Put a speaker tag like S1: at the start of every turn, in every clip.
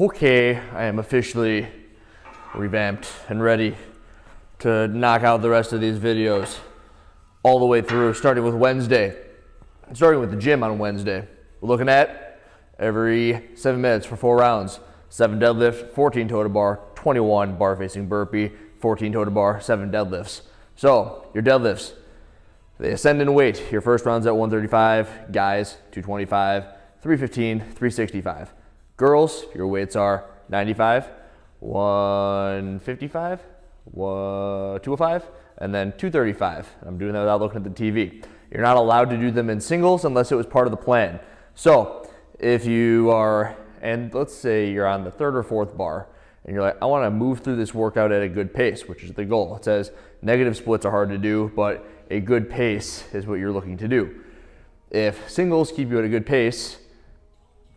S1: Okay, I am officially revamped and ready to knock out the rest of these videos all the way through, starting with Wednesday. Starting with the gym on Wednesday. We're looking at every 7 minutes for 4 rounds. 7 deadlift, 14 toe to bar, 21 bar facing burpee, 14 toe to bar, 7 deadlifts. So your deadlifts, they ascend in weight. Your first round's at 135, guys 225, 315, 365. Girls, your weights are 95, 155, 205, and then 235. I'm doing that without looking at the TV. You're not allowed to do them in singles unless it was part of the plan. So if you are, and let's say you're on the 3rd or 4th bar, and you're like, I want to move through this workout at a good pace, which is the goal. It says negative splits are hard to do, but a good pace is what you're looking to do. If singles keep you at a good pace,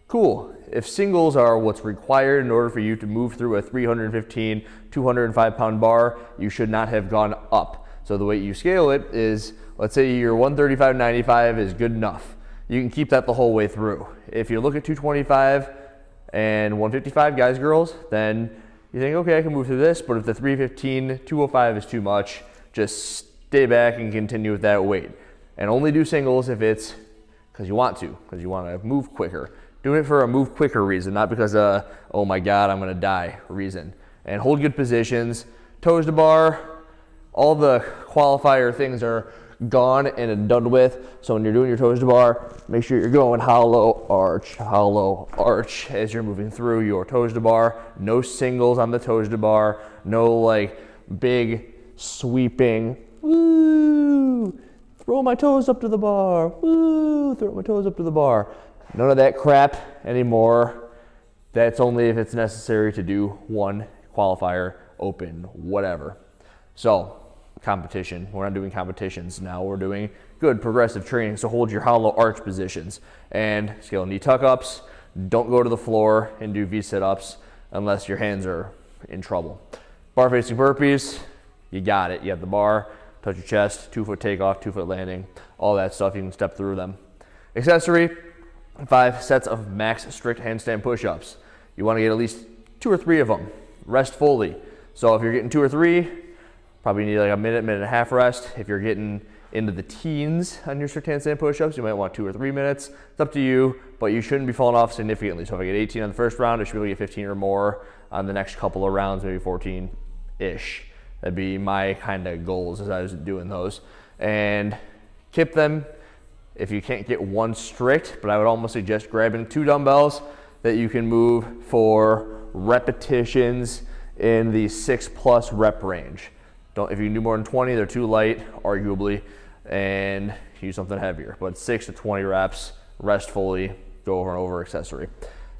S1: cool. If singles are what's required in order for you to move through a 315, 205 pound bar, you should not have gone up. So the way you scale it is, let's say your 135/95 is good enough. You can keep that the whole way through. If you look at 225 and 155, guys, girls, then you think, okay, I can move through this, but if the 315, 205 is too much, just stay back and continue with that weight. And only do singles if it's because you want to move quicker. Doing it for a move quicker reason, not because oh my God, I'm gonna die reason. And hold good positions, toes to bar, all the qualifier things are gone and done with. So when you're doing your toes to bar, make sure you're going hollow arch as you're moving through your toes to bar. No singles on the toes to bar, no like big sweeping, woo, throw my toes up to the bar, woo, throw my toes up to the bar. None of that crap anymore. That's only if it's necessary to do one qualifier, open, whatever. So competition, we're not doing competitions now, we're doing good progressive training. So hold your hollow arch positions and scale knee tuck ups. Don't go to the floor and do V sit-ups unless your hands are in trouble. Bar facing burpees, you got it. You have the bar, touch your chest, 2-foot takeoff, 2-foot landing, all that stuff, you can step through them. Accessory, 5 sets of max strict handstand push-ups. You want to get at least 2 or 3 of them. Rest fully. So if you're getting 2 or 3, probably need like a minute and a half rest. If you're getting into the teens on your strict handstand push-ups, you might want 2 or 3 minutes. It's up to you, but you shouldn't be falling off significantly. So if I get 18 on the first round, I should be able to get 15 or more on the next couple of rounds, maybe 14-ish. That'd be my kind of goals as I was doing those. And keep them. If you can't get one strict, but I would almost suggest grabbing 2 dumbbells that you can move for repetitions in the 6+ rep range. If you can do more than 20, they're too light, arguably, and use something heavier. But 6 to 20 reps, rest fully, go over and over accessory.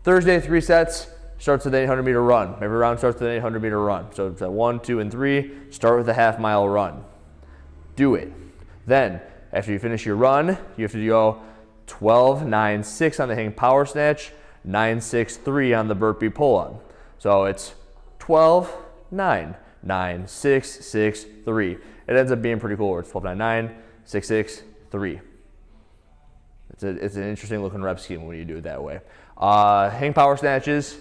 S1: Thursday, 3 sets, starts with an 800-meter run. Every round starts with an 800-meter run. So it's at 1, 2, and 3, start with a half-mile run. Do it. Then, after you finish your run, you have to go 12, 9, 6 on the hang power snatch, 9, 6, 3 on the burpee pull-up. So it's 12, 9, 9, 6, 6, 3. It ends up being pretty cool. It's 12, 9, 9, 6, 6, 3. It's an interesting looking rep scheme when you do it that way. Hang power snatches,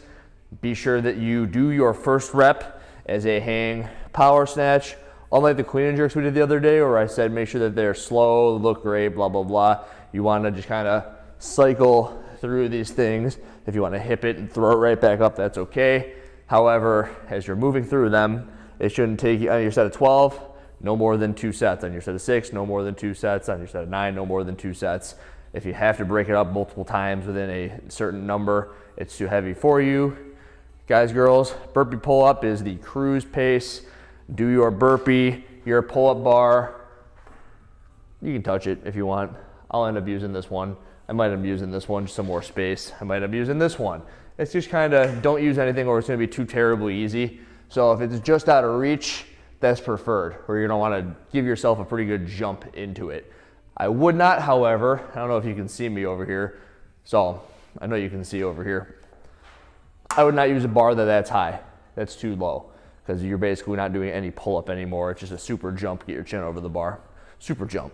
S1: be sure that you do your first rep as a hang power snatch. Unlike the clean and jerks we did the other day where I said make sure that they're slow, look great, blah, blah, blah. You want to just kind of cycle through these things. If you want to hip it and throw it right back up, that's okay. However, as you're moving through them, it shouldn't take you, on your set of 12, no more than 2 sets. On your set of 6, no more than 2 sets. On your set of 9, no more than 2 sets. If you have to break it up multiple times within a certain number, it's too heavy for you. Guys, girls, burpee pull-up is the cruise pace. Do your burpee, your pull-up bar. You can touch it if you want. I'll end up using this one. I might end up using this one, just some more space. I might end up using this one. It's just kind of, don't use anything or it's going to be too terribly easy. So if it's just out of reach, that's preferred, or you're going to want to give yourself a pretty good jump into it. I would not, however, I don't know if you can see me over here. So I know you can see over here. I would not use a bar that's high. That's too low, because you're basically not doing any pull-up anymore. It's just a super jump, get your chin over the bar. Super jump.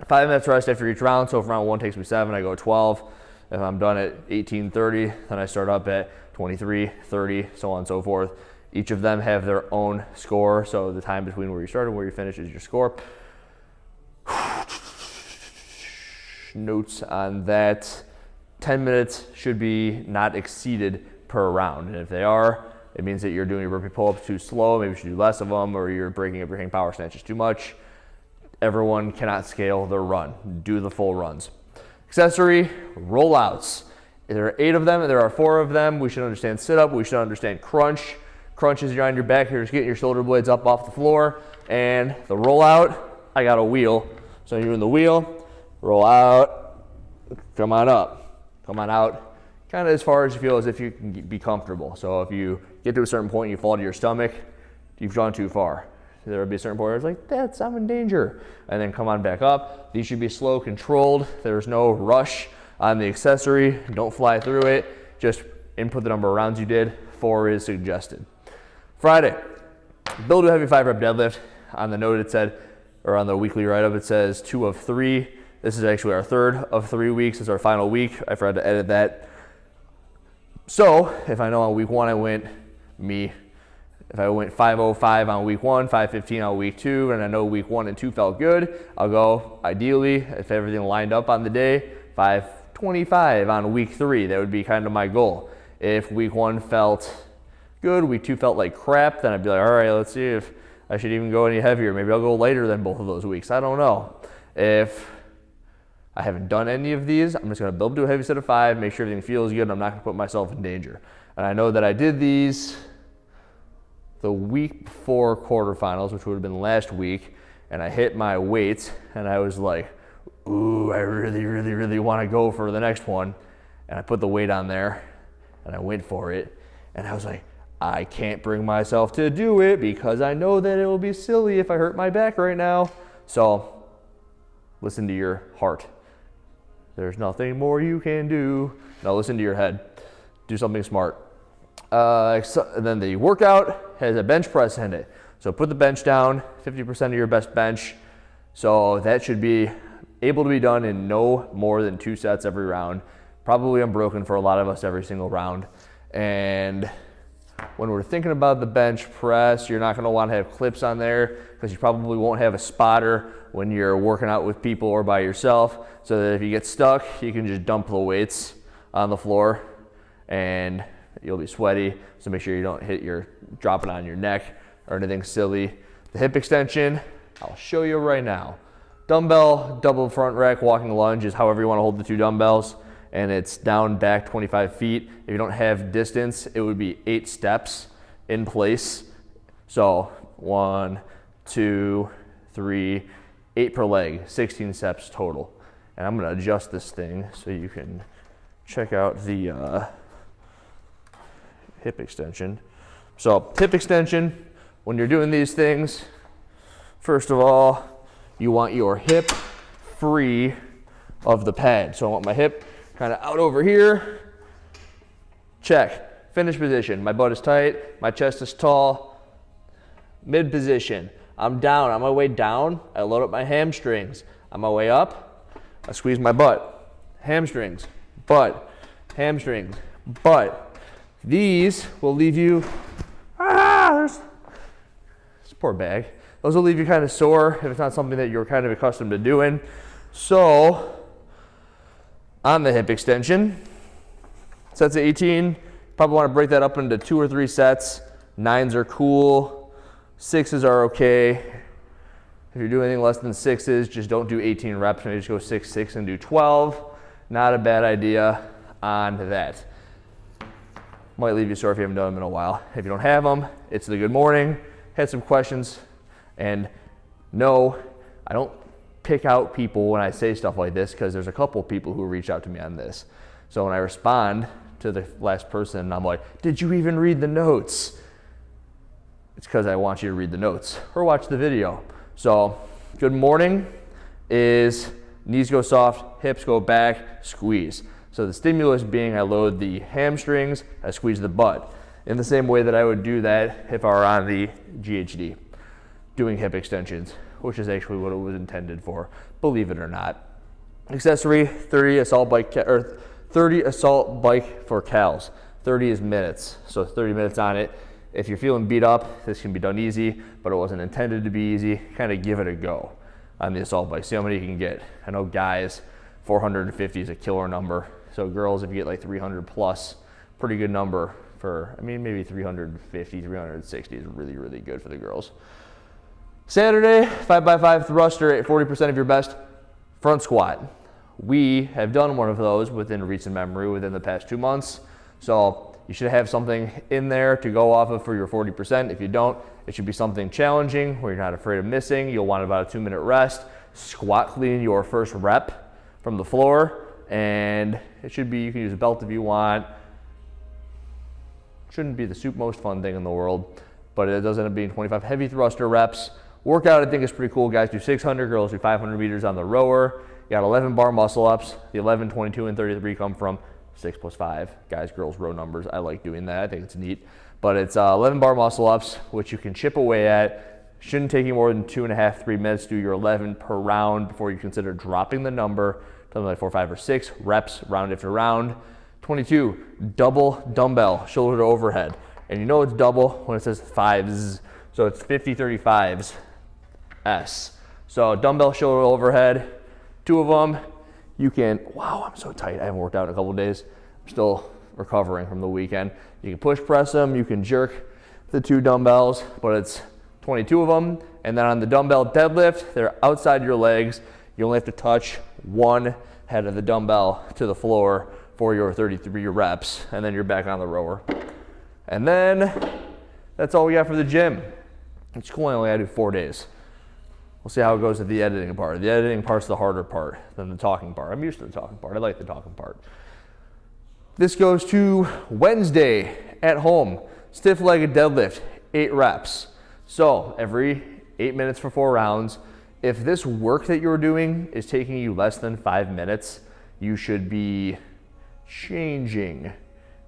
S1: 5 minutes rest after each round. So if round 1 takes me 7, I go 12. If I'm done at 18:30, then I start up at 23, 30, so on and so forth. Each of them have their own score, so the time between where you start and where you finish is your score. Notes on that: 10 minutes should be not exceeded per round, and if they are, it means that you're doing your burpee pull-ups too slow. Maybe you should do less of them, or you're breaking up your hang power snatches too much. Everyone cannot scale their run. Do the full runs. Accessory rollouts. There are 8 of them, and there are 4 of them. We should understand sit-up. We should understand crunch. Crunch is you're on your back. You're just getting your shoulder blades up off the floor. And the rollout, I got a wheel. So you're doing the wheel, roll out, come on up, come on out, kind of as far as you feel as if you can be comfortable. So if you get to a certain point and you fall to your stomach, you've gone too far. There will be a certain point where it's like, I'm in danger. And then come on back up. These should be slow, controlled. There's no rush on the accessory. Don't fly through it. Just input the number of rounds you did. 4 is suggested. Friday, build a heavy 5-rep deadlift. On the note it said, or on the weekly write-up it says 2 of 3. This is actually our 3rd of 3 weeks. It's our final week. I forgot to edit that. So if I know on week 1 I went if I went 5:05 on week 1, 5:15 on week 2, and I know week 1 and 2 felt good, I'll go, ideally, if everything lined up on the day, 5:25 on week 3. That would be kind of my goal. If week 1 felt good, week 2 felt like crap, then I'd be like, all right, let's see if I should even go any heavier. Maybe I'll go lighter than both of those weeks. I don't know. If I haven't done any of these, I'm just going to build to a heavy set of 5, make sure everything feels good, and I'm not going to put myself in danger. And I know that I did these the week before quarterfinals, which would have been last week, and I hit my weights, and I was like, ooh, I really, really, really want to go for the next one. And I put the weight on there, and I went for it, and I was like, I can't bring myself to do it because I know that it will be silly if I hurt my back right now. So listen to your heart. There's nothing more you can do. Now listen to your head. Do something smart. And then the workout has a bench press in it. So put the bench down, 50% of your best bench. So that should be able to be done in no more than 2 sets every round. Probably unbroken for a lot of us every single round. And when we're thinking about the bench press, you're not going to want to have clips on there because you probably won't have a spotter when you're working out with people or by yourself, so that if you get stuck, you can just dump the weights on the floor and you'll be sweaty. So make sure you don't drop it on your neck or anything silly. The hip extension, I'll show you right now. Dumbbell, double front rack, walking lunge is however you want to hold the 2 dumbbells. And it's down, back 25 feet. If you don't have distance, it would be 8 steps in place. So 1, 2, 3, 8 per leg, 16 steps total. And I'm gonna adjust this thing so you can check out the hip extension. So hip extension, when you're doing these things, first of all, you want your hip free of the pad. So I want my hip kind of out over here. Check. Finish position. My butt is tight. My chest is tall. Mid position. I'm down. On my way down, I load up my hamstrings. On my way up, I squeeze my butt. Hamstrings, butt, hamstrings, butt. These will leave you, this poor bag. Those will leave you kind of sore if it's not something that you're kind of accustomed to doing. So, on the hip extension, sets of 18, probably want to break that up into 2 or 3 sets. 9s are cool, 6s are okay. If you're doing anything less than 6s, just don't do 18 reps, maybe just go 6, 6 and do 12. Not a bad idea on that. Might leave you sore if you haven't done them in a while. If you don't have them, it's the good morning. Had some questions, and no, I don't pick out people when I say stuff like this because there's a couple people who reach out to me on this. So when I respond to the last person, I'm like, did you even read the notes? It's because I want you to read the notes or watch the video. So good morning is knees go soft, hips go back, squeeze. So the stimulus being I load the hamstrings, I squeeze the butt. In the same way that I would do that if I were on the GHD, doing hip extensions, which is actually what it was intended for, believe it or not. Accessory, 30 assault bike for cals. 30 is minutes, so 30 minutes on it. If you're feeling beat up, this can be done easy, but it wasn't intended to be easy. Kind of give it a go on the assault bike. See how many you can get. I know guys, 450 is a killer number. So girls, if you get like 300 plus, pretty good number for, I mean, maybe 350, 360 is really, really good for the girls. Saturday, 5x5 thruster at 40% of your best front squat. We have done one of those within recent memory within the past 2 months. So you should have something in there to go off of for your 40%. If you don't, it should be something challenging where you're not afraid of missing. You'll want about a 2-minute rest. Squat clean your first rep from the floor. And it should be, you can use a belt if you want. Shouldn't be the most fun thing in the world, but it does end up being 25 heavy thruster reps. Workout I think is pretty cool. Guys do 600, girls do 500 meters on the rower. You got 11 bar muscle ups. The 11, 22, and 33 come from 6 plus 5. Guys, girls, row numbers. I like doing that. I think it's neat. But it's 11 bar muscle ups, which you can chip away at. Shouldn't take you more than 2.5, 3 minutes. Do your 11 per round before you consider dropping the number. Something like 4, 5, or 6 reps round after round. 22, double dumbbell, shoulder to overhead. And you know it's double when it says 5s. So it's 50, 35s, S. So dumbbell, shoulder to overhead, 2 of them. You can, wow, I'm so tight. I haven't worked out in a couple of days. I'm still recovering from the weekend. You can push press them. You can jerk the 2 dumbbells, but it's 22 of them. And then on the dumbbell deadlift, they're outside your legs. You only have to touch one head of the dumbbell to the floor for your 33 reps, and then you're back on the rower. And then that's all we got for the gym. It's cool, I only had to do 4 days. We'll see how it goes at the editing part. The editing part's the harder part than the talking part. I'm used to the talking part. I like the talking part. This goes to Wednesday at home. Stiff-legged deadlift, 8 reps. So every 8 minutes for 4 rounds. If this work that you're doing is taking you less than 5 minutes, you should be changing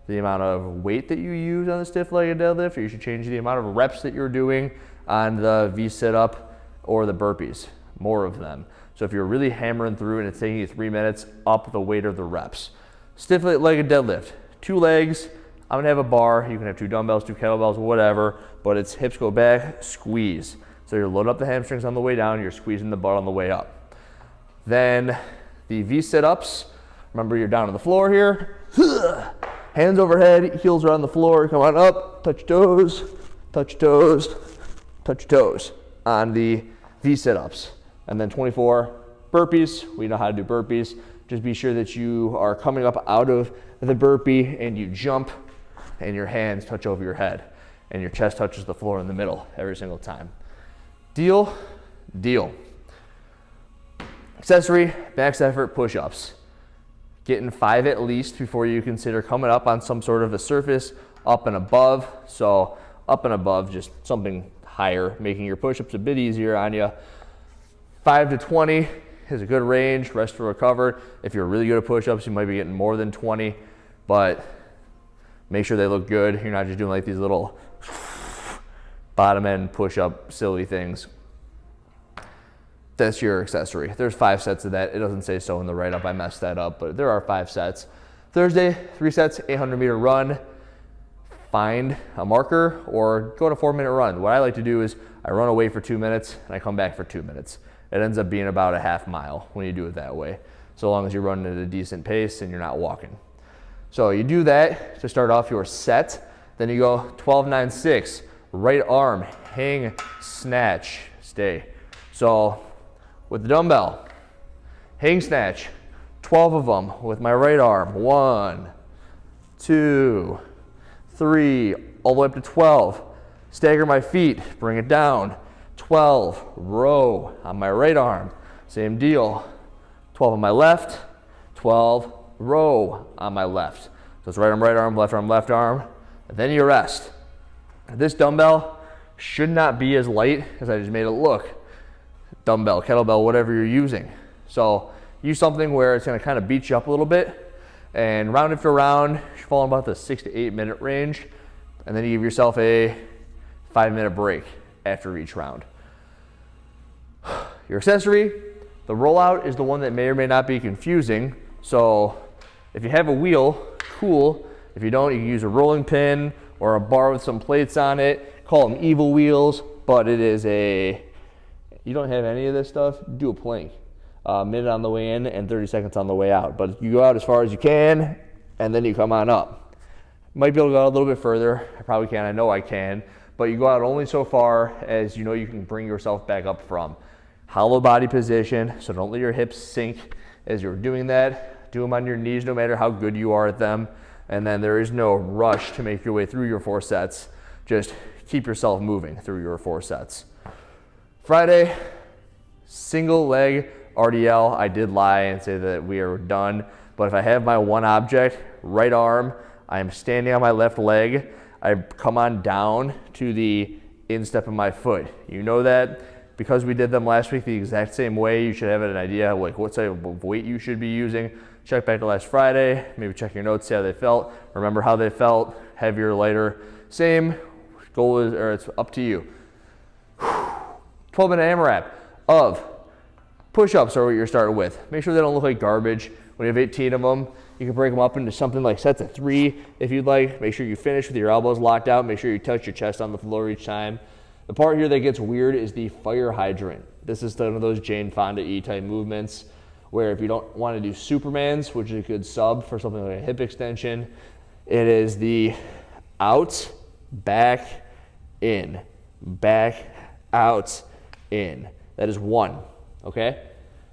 S1: the amount of weight that you use on the stiff-legged deadlift, or you should change the amount of reps that you're doing on the V sit-up or the burpees, more of them. So if you're really hammering through and it's taking you 3 minutes, up the weight of the reps. Stiff-legged deadlift, 2 legs. I'm gonna have a bar. You can have 2 dumbbells, 2 kettlebells, whatever, but it's hips go back, squeeze. So you're loading up the hamstrings on the way down, you're squeezing the butt on the way up. Then the V sit-ups, remember you're down on the floor here. Hands overhead, heels are on the floor, come on up, touch toes, touch toes, touch toes on the V sit-ups. And then 24 burpees, we know how to do burpees. Just be sure that you are coming up out of the burpee and you jump and your hands touch over your head and your chest touches the floor in the middle every single time. Deal, deal. Accessory, max effort push-ups. Getting 5 at least before you consider coming up on some sort of a surface up and above. So up and above, just something higher, making your push-ups a bit easier on you. 5 to 20 is a good range, rest to recover. If you're really good at push-ups, you might be getting more than 20, but make sure they look good. You're not just doing like these little bottom end push-up silly things. That's your accessory. There's 5 sets of that. It doesn't say so in the write-up. I messed that up, but there are 5 sets. Thursday, 3 sets, 800-meter run. Find a marker or go on a 4-minute run. What I like to do is I run away for 2 minutes and I come back for 2 minutes. It ends up being about a half mile when you do it that way, so long as you're running at a decent pace and you're not walking. So you do that to start off your set. Then you go 12, 9, 6. Right arm, hang, snatch, stay. So with the dumbbell, hang snatch, 12 of them with my right arm. 1, 2, 3, all the way up to 12. Stagger my feet, bring it down. 12, row on my right arm. Same deal. 12 on my left, 12, row on my left. So it's right arm, left arm, left arm. And then you rest. This dumbbell should not be as light as I just made it look. Dumbbell, kettlebell, whatever you're using. So use something where it's gonna kind of beat you up a little bit, and round after round, you're falling about the 6 to 8 minute range, and then you give yourself a 5-minute break after each round. Your accessory, the rollout is the one that may or may not be confusing. So if you have a wheel, cool. If you don't, you can use a rolling pin or a bar with some plates on it. Call them evil wheels, but it is a, you don't have any of this stuff, do a plank. A minute on the way in and 30 seconds on the way out. But you go out as far as you can, and then you come on up. Might be able to go out a little bit further. I probably can, I know I can. But you go out only so far as you know you can bring yourself back up from. Hollow body position, so don't let your hips sink as you're doing that. Do them on your knees no matter how good you are at them. And then there is no rush to make your way through your 4 sets. Just keep yourself moving through your 4 sets. Friday, single leg RDL. I did lie and say that we are done. But if I have my one object, right arm, I am standing on my left leg. I come on down to the instep of my foot. You know that because we did them last week the exact same way, you should have an idea of like what type of weight you should be using. Check back to last Friday, maybe check your notes, see how they felt. Remember how they felt, heavier, lighter, same. Goal is, or it's up to you. 12-minute AMRAP of push-ups are what you're starting with. Make sure they don't look like garbage. When you have 18 of them, you can break them up into something like sets of 3 if you'd like. Make sure you finish with your elbows locked out. Make sure you touch your chest on the floor each time. The part here that gets weird is the fire hydrant. This is one of those Jane Fonda-y type movements where if you don't want to do Supermans, which is a good sub for something like a hip extension, it is the out, back, in, back, out, in. That is 1, okay?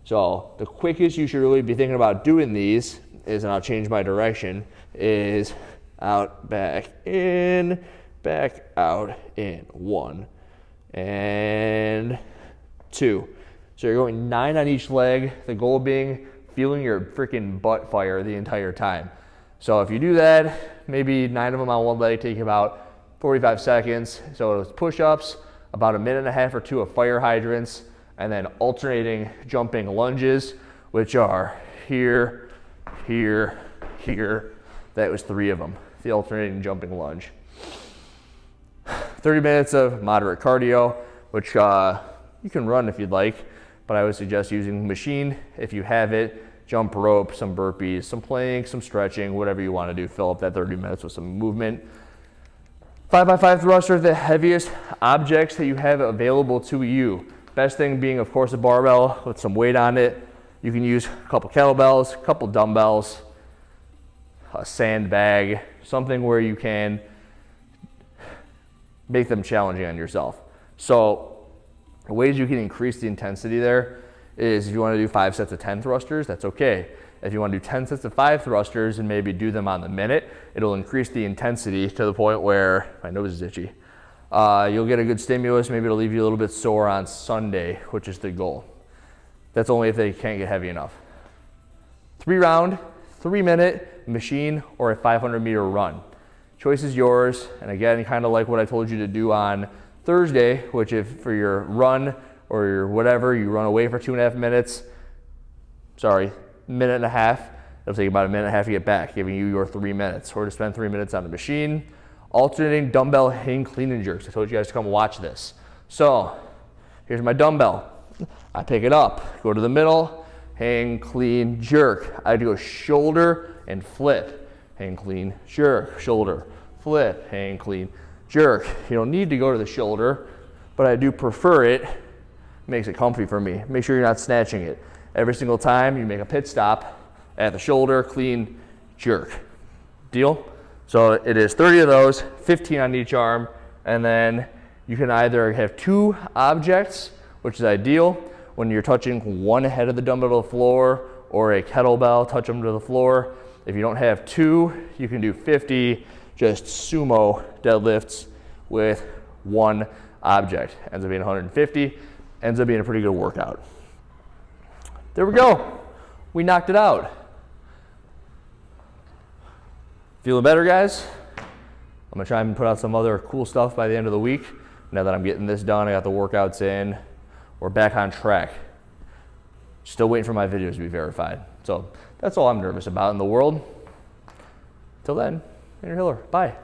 S1: So the quickest you should really be thinking about doing these is, and I'll change my direction, is out, back, in, back, out, in. 1 and 2. So you're going 9 on each leg, the goal being feeling your freaking butt fire the entire time. So if you do that, maybe 9 of them on one leg take about 45 seconds. So it's push-ups, about 1.5 minutes or 2 of fire hydrants, and then alternating jumping lunges, which are here, here, here. That was 3 of them, the alternating jumping lunge. 30 minutes of moderate cardio, which you can run if you'd like, but I would suggest using machine if you have it. Jump rope, some burpees, some planks, some stretching, whatever you want to do. Fill up that 30 minutes with some movement. 5x5 thruster, the heaviest objects that you have available to you. Best thing being, of course, a barbell with some weight on it. You can use a couple kettlebells, a couple dumbbells, a sandbag, something where you can make them challenging on yourself. So the ways you can increase the intensity there is if you want to do 5 sets of 10 thrusters, that's okay. If you want to do 10 sets of 5 thrusters and maybe do them on the minute, it'll increase the intensity to the point where my nose is itchy. You'll get a good stimulus. Maybe it'll leave you a little bit sore on Sunday, which is the goal. That's only if they can't get heavy enough. 3-round, 3-minute machine or a 500-meter run. Choice is yours. And again, kind of like what I told you to do on Thursday, which if for your run or your whatever, you run away for 2.5 minutes, sorry, 1.5 minutes, it'll take about 1.5 minutes to get back, giving you your 3 minutes, or to spend 3 minutes on the machine. Alternating dumbbell hang clean and jerks. I told you guys to come watch this. So here's my dumbbell. I pick it up, go to the middle, hang, clean, jerk. I do a shoulder and flip, hang, clean, jerk, shoulder, flip, hang, clean, jerk. You don't need to go to the shoulder, but I do prefer it. Makes it comfy for me. Make sure you're not snatching it. Every single time you make a pit stop at the shoulder, clean, jerk. Deal? So it is 30 of those, 15 on each arm, and then you can either have 2 objects, which is ideal when you're touching one head of the dumbbell to the floor, or a kettlebell, touch them to the floor. If you don't have 2, you can do 50 just sumo deadlifts with 1 object. Ends up being 150, ends up being a pretty good workout. There we go. We knocked it out. Feeling better, guys? I'm gonna try and put out some other cool stuff by the end of the week. Now that I'm getting this done, I got the workouts in, we're back on track. Still waiting for my videos to be verified. So that's all I'm nervous about in the world. Till then, I'm your Hiller. Bye.